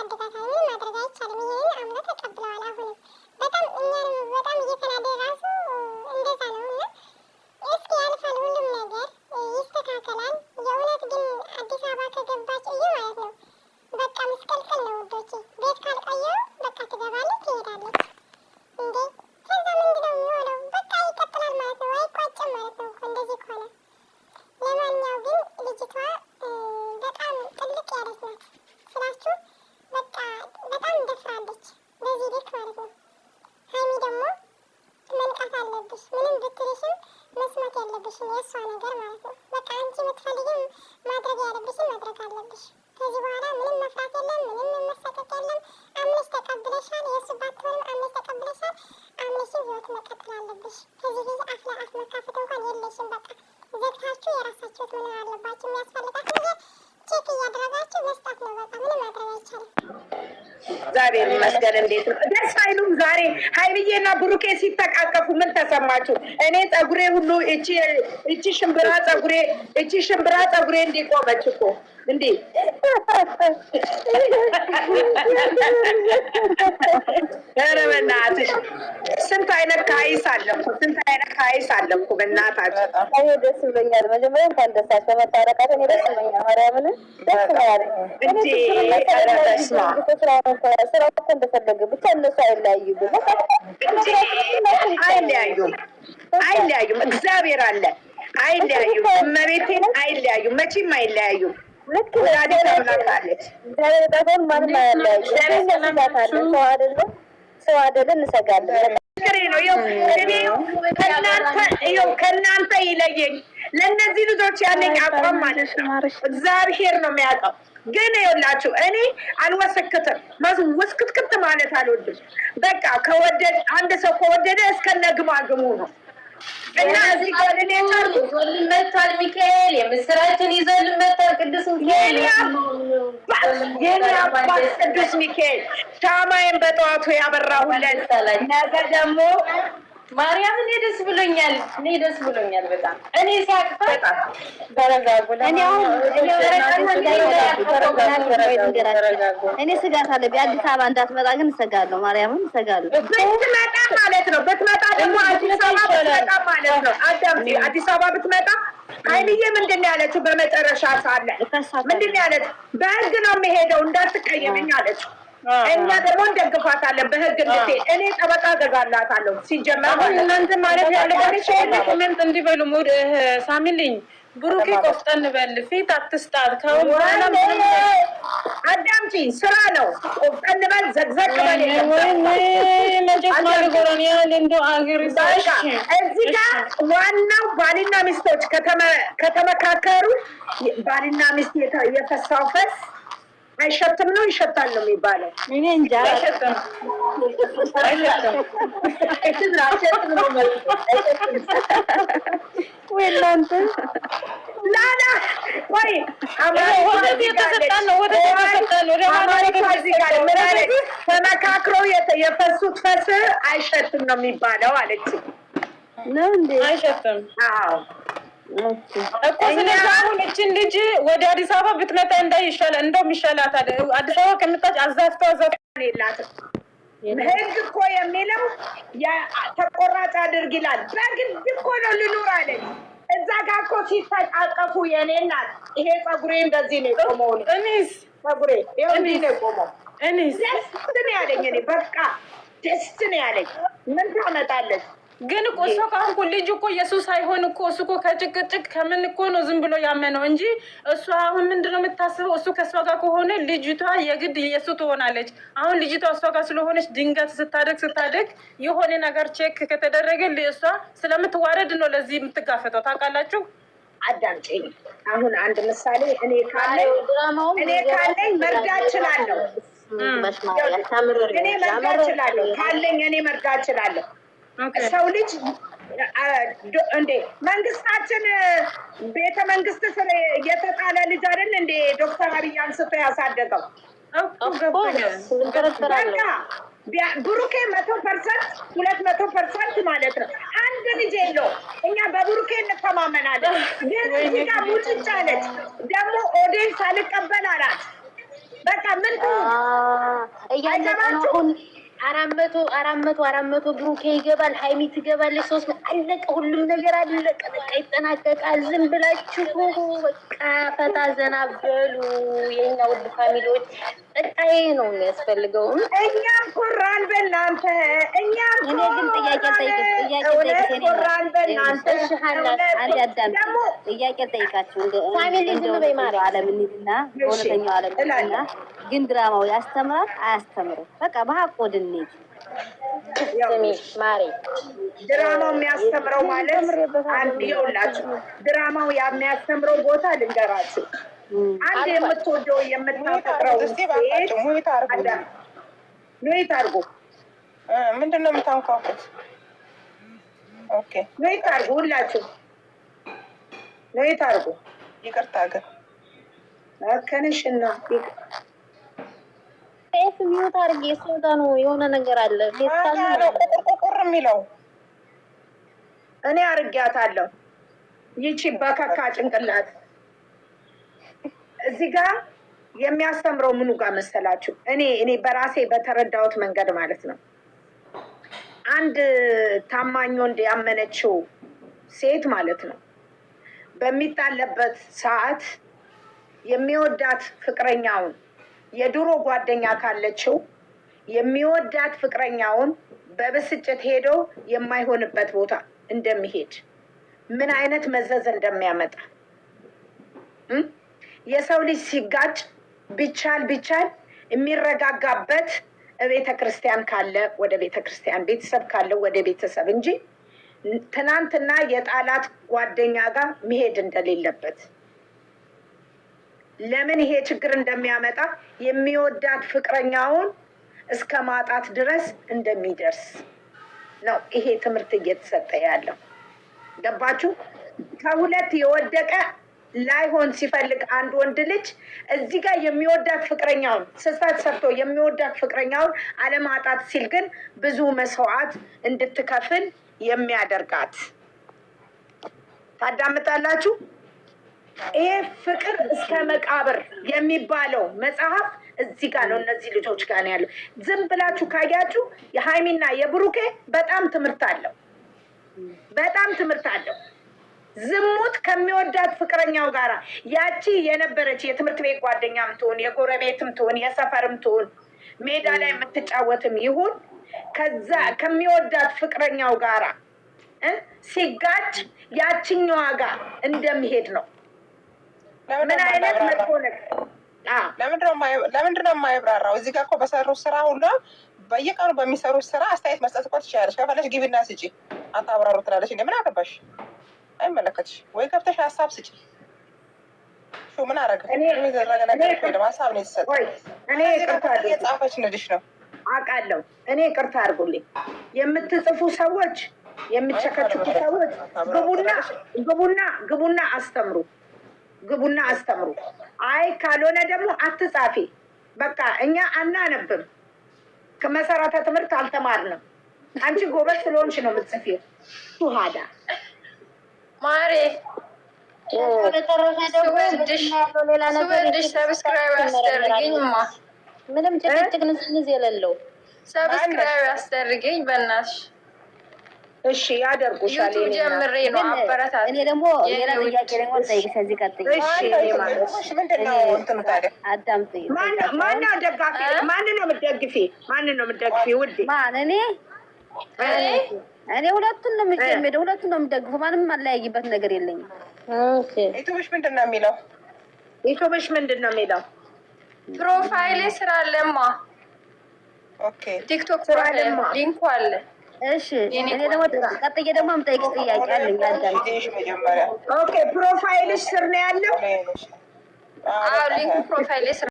ያሳድጋታል። ምንም ማድረግ አይቻልም። ይሄንን አምኖ ተቀብለዋል። አሁንም በጣም እኛንም በጣም እየተናደደ ራሱ እንደዛ ነው እና እስኪ ያልፋል፣ ሁሉም ነገር ይስተካከላል። የእውነት ግን አዲስ አበባ ከገባች እዩ ማለት ነው በቃ ምስቅልቅል ነው ውዶቼ። ቤት ካልቆየው በቃ ትገባለች ትሄዳለች እንዴ። ከዛ ምንድነው የሚሆነው? በቃ ይቀጥላል ማለት ነው። አይቋጭም ማለት ነው እንደዚህ ከሆነ። ለማንኛው ግን ልጅቷ በጣም ጥልቅ ያለች ናት ስላችሁ፣ በቃ በጣም ደፍራለች በዚህ ልክ ማለት ነው። ሀይሚ ደግሞ መንቃት አለብሽ። ምንም ብትልሽም መስማት ያለብሽም የእሷ ነገር ማለት ነው። በቃ አንቺ የምትፈልጊም ማድረግ ያለብሽም ማድረግ አለብሽ። ከዚህ በኋላ ምንም መፍራት የለም፣ ምንም መሳቀቅ የለም። አምነሽ ተቀብለሻል። የእሱ ባትሆንም አምነሽ ተቀብለሻል። አምነሽን ህይወት መቀጠል አለብሽ። ከዚህ ጊዜ አፍ ለአፍ መካፈት እንኳን የለሽም። በቃ ዘግታችሁ የራሳችሁት መኖር አለባችሁ። የሚያስፈልጋት ነገር ቼክ እያደረጋችሁ መስጠት ነው። በቃ ምንም ማድረግ አይቻልም። እግዚአብሔር ይመስገን። እንዴት ነው ደስ አይሉም? ዛሬ ሀይሚዬና ብሩኬ ሲተቃቀፉ ምን ተሰማችሁ? እኔ ጸጉሬ ሁሉ እቺ ሽምብራ ጸጉሬ እንዲቆመች እኮ እንዴ! ኧረ በእናትሽ ስንት አይነት ካይስ አለኩ፣ በእናታችሁ። እኔ ደስ ብሎኛል። መጀመሪያ እንኳን ደስ አላችሁ በመታረቃችሁ። እኔ ደስ ብሎኛል። ማርያምን ደስ ነው ያለኝ እንጂ ስራው እኮ እንደፈለገ ብቻ እነሱ አይለያዩም። እግዚአብሔር አለ። አይለያዩም። እመቤቴን አይለያዩም። መቼም አይለያዩም። ልክ ወላዲተ አምላክ አለች። እግዚአብሔር ጠፈን ማንም አያለያዩ። ሰው አይደለም እንሰጋለን። ከእናንተ ይለየኝ። ለእነዚህ ልጆች ያለኝ አቋም ማለት ነው እግዚአብሔር ነው የሚያውቀው። ግን ይኸውላችሁ እኔ አልወሰክትም። ውስክትክት ማለት አልወድም። በቃ አንድ ሰው ከወደደ እስከነ ግማግሙ ነው። እና እዚህ ኮኦርዲኔተር ይዞልን መጥቷል። ሚካኤል የምስራችን ይዞልን መጥቷል። ቅዱስ ሚካኤል ቅዱስ ሚካኤል ሻማዬን በጠዋቱ ያበራሁለት። ነገ ደግሞ ማርያም እኔ ደስ ብሎኛል። በጣም እኔ ሲያቅፋት እኔ ስጋት አለብኝ። አዲስ አበባ እንዳትመጣ ግን እሰጋለሁ። ማርያምን እሰጋለሁ። ብትመጣ ማለት ነው። ብትመጣ ደግሞ አዲስ አበባ ብትመጣ ማለት ነው። አዲስ አበባ ብትመጣ ሀይሚዬ ምንድን ነው ያለችው? በመጨረሻ ሳለ ምንድን ነው ያለችው? በህግ ነው የሚሄደው እንዳትቀየመኝ አለችው። እኛ ደግሞ እንደግፋታለን በህግ እንድትሄድ። እኔ ጠበቃ ገዛላታለሁ። ሲጀመር እናንተ ማለት ያለባችሁ ኮሜንት እንዲበሉ ሙድ ሳሚልኝ ብሩኬ ቆፍጠን በል፣ ፊት አትስጣት። ከአሁን በኋላ አዳምጪ፣ ስራ ነው። ቆፍጠን በል፣ ዘግዘግ በል። እዚህ ጋር ዋናው ባልና ሚስቶች ከተመካከሩ ባልና ሚስት የፈሳው ፈስ አይሸትም ነው ይሸታል ነው የሚባለው። እኔ እንጃ አይሸትም። ወይ እናንተ ላላ ወይ ተመካክረው የፈሱት ፈስ አይሸትም ነው የሚባለው አለች። ነው እንዴ? አይሸትም። አዎ እኮ ስለዚህ አሁን እችን ልጅ ወደ አዲስ አበባ ብትመጣ እንደውም ይሻላታል። አዲስ አበባ ከምታች አዛፍተው የላትም። ህግ እኮ የሚለው ተቆራጭ አድርግ ይላል። በግድ እኮ ነው ልኑር አለች። እዛ ጋር እኮ ሲተቃቀፉ የኔ እናት ይሄ ጸጉሬ እንደዚህ ነው የቆመው። እኔስ ጸጉሬ እንዲህ ነው የቆመው። እኔስ ደስ ነው ያለኝ። እኔ በቃ ደስ ነው ያለኝ። ምን ታመጣለች ግን እኮ እሷ ካንኩ ልጅ እኮ ኢየሱስ አይሆን እኮ እሱ እኮ ከጭቅጭቅ ከምን እኮ ነው ዝም ብሎ ያመነው እንጂ እሷ አሁን ምንድነው የምታስበው? እሱ ከእሷ ጋር ከሆነ ልጅቷ የግድ ኢየሱስ ትሆናለች። አሁን ልጅቷ እሷ ጋር ስለሆነች ድንገት ስታደግ የሆነ ነገር ቼክ ከተደረገ እሷ ስለምትዋረድ ነው ለዚህ የምትጋፈጠው። ታውቃላችሁ? አዳምጪኝ። አሁን አንድ ምሳሌ እኔ ካለኝ መርዳት እችላለሁ። እኔ መርዳት እችላለሁ ካለኝ እኔ መርዳት እችላለሁ። ሰው ልጅ እንዴ መንግስታችን ቤተ መንግስት ስር የተጣለ ልጅ አይደል እንዴ ዶክተር አብይ አንስቶ ያሳደገው? ብሩኬ 100% 200% ማለት ነው። አንድ ልጅ የለው። እኛ በብሩኬ እንተማመናለን። ግን እዚህ ጋር ሙጭጭ አለች ደግሞ ኦዲየንስ አልቀበል አላት። በቃ ምን እያለቀ ነው አሁን። 400 ብሩኬ ይገባል፣ ሀይሚ ትገባለች። 3 አለቀ፣ ሁሉም ነገር አለቀ። በቃ ይጠናቀቃል። ዝም ብላችሁ በቃ ፈታ ዘና በሉ የኛ ውድ ፋሚሊዎች። በቃ ይሄ ነው የሚያስፈልገው። እኛም ኮራን በእናንተ፣ እኛም እኔ ግን ጥያቄ ኮራን በእናንተ። ጥያቄ ጠይቃችሁ እንደው ዓለምንና በእውነተኛው ዓለምንና ግን ድራማው ያስተምራል አያስተምርም? በቃ በሀቅ ወድንሄድ። ስሚ ማሪ፣ ድራማው የሚያስተምረው ማለት አንድ ይኸውላችሁ፣ ድራማው የሚያስተምረው ቦታ ልንገራችሁ። አንድ የምትወደው የምታፈቅረው ሴት ሙይት አድርጎ ምንድን ነው የምታንኳኩት? ኦኬ ሙይት አድርጎ፣ ሁላችሁ ሙይት አድርጎ። ይቅርታ ግን ከነሽና ፌስ ሚዩት አድርጌ እሱ ጋር ነው የሆነ ነገር አለ። ቁርቁር የሚለው እኔ አርጊያታለሁ። ይቺ በከካ ጭንቅላት እዚህ ጋር የሚያስተምረው ምኑ ጋር መሰላችሁ? እኔ በራሴ በተረዳሁት መንገድ ማለት ነው። አንድ ታማኝ ወንድ ያመነችው ሴት ማለት ነው በሚጣለበት ሰዓት የሚወዳት ፍቅረኛውን የድሮ ጓደኛ ካለችው የሚወዳት ፍቅረኛውን በብስጭት ሄዶ የማይሆንበት ቦታ እንደሚሄድ ምን አይነት መዘዝ እንደሚያመጣ የሰው ልጅ ሲጋጭ ቢቻል የሚረጋጋበት ቤተ ክርስቲያን ካለ ወደ ቤተ ክርስቲያን፣ ቤተሰብ ካለ ወደ ቤተሰብ እንጂ ትናንትና የጣላት ጓደኛ ጋር መሄድ እንደሌለበት። ለምን ይሄ ችግር እንደሚያመጣ የሚወዳት ፍቅረኛውን እስከ ማጣት ድረስ እንደሚደርስ ነው ይሄ ትምህርት እየተሰጠ ያለው። ገባችሁ? ከሁለት የወደቀ ላይሆን ሲፈልግ አንድ ወንድ ልጅ እዚህ ጋር የሚወዳት ፍቅረኛውን ስህተት ሰርቶ የሚወዳት ፍቅረኛውን አለማጣት ሲል ግን ብዙ መስዋዕት እንድትከፍል የሚያደርጋት። ታዳምጣላችሁ? ይሄ ፍቅር እስከ መቃብር የሚባለው መጽሐፍ እዚህ ጋር ነው፣ እነዚህ ልጆች ጋር ነው ያለው። ዝም ብላችሁ ካያችሁ የሀይሚና የብሩኬ በጣም ትምህርት አለው። ዝሙት ከሚወዳት ፍቅረኛው ጋራ ያቺ የነበረች የትምህርት ቤት ጓደኛም ትሁን የጎረቤትም ትሁን የሰፈርም ትሁን ሜዳ ላይ የምትጫወትም ይሁን ከዛ ከሚወዳት ፍቅረኛው ጋራ ሲጋጭ ያችኛዋ ጋር እንደሚሄድ ነው። ምን አይነት መጥፎ ነገር! ለምንድን ነው የማይብራራው? እዚህ ጋር እኮ በሰሩት ስራ ሁሉ በየቀኑ በሚሰሩት ስራ አስተያየት መስጠት እኮ ትችላለች። ከፈለሽ ግቢና ስጪ፣ አታብራሩ ትላለች። እንደ ምን አገባሽ? አይመለከትሽ ወይ? ከፍተሽ ሀሳብ ስጪ። ምን አረገ? የተደረገ ነገር ሀሳብ ነው የተሰጠው። የጻፈች ንድሽ ነው አውቃለሁ። እኔ ይቅርታ አድርጉልኝ። የምትጽፉ ሰዎች፣ የምትቸከችኩ ሰዎች ግቡና አስተምሩ። አይ ካልሆነ ደግሞ አትጻፊ። በቃ እኛ አናነብም፣ ከመሰረተ ትምህርት አልተማርንም። አንቺ ጎበዝ ስለሆንሽ ነው የምትጽፊው። ሱሃዳ ማሬ ስወድሽ ሰብስክራይብ አስደርግኝማ። ምንም ጭቅጭቅ ንዝንዝ የሌለው ሰብስክራይብ አስደርግኝ በእናትሽ። እሺ ያደርጉሻል። ዩቱብ ጀምሬ ነው አበረታት። እኔ ደግሞ ሌላ ጥያቄ ደግሞ ጠይቅ። ከዚህ ቀጥይ። ምንድነው እንትኑ ታዲያ? አዳምጪኝ። ማነው ደጋፊ? ማንን ነው የምትደግፊ? ውዴ? ማን? እኔ ሁለቱን ነው የምጀምረው፣ ሁለቱን ነው የምደግፈው። ማንም አለያይበት ነገር የለኝም። ኦኬ። ዩቱብሽ ምንድን ነው የሚለው? ፕሮፋይሌ ስራ አለማ። ኦኬ። ቲክቶክ ፕሮፋይል ሊንኩ አለ። እሺ እኔ ደግሞ ቀጥዬ ደግሞ የምጠይቅሽ ጥያቄ አለኝ። አዳምጪኝ መጀመሪያ። ኦኬ። ፕሮፋይልሽ ስር ነው ያለው? አዎ ሊንኩ ፕሮፋይሌ ስር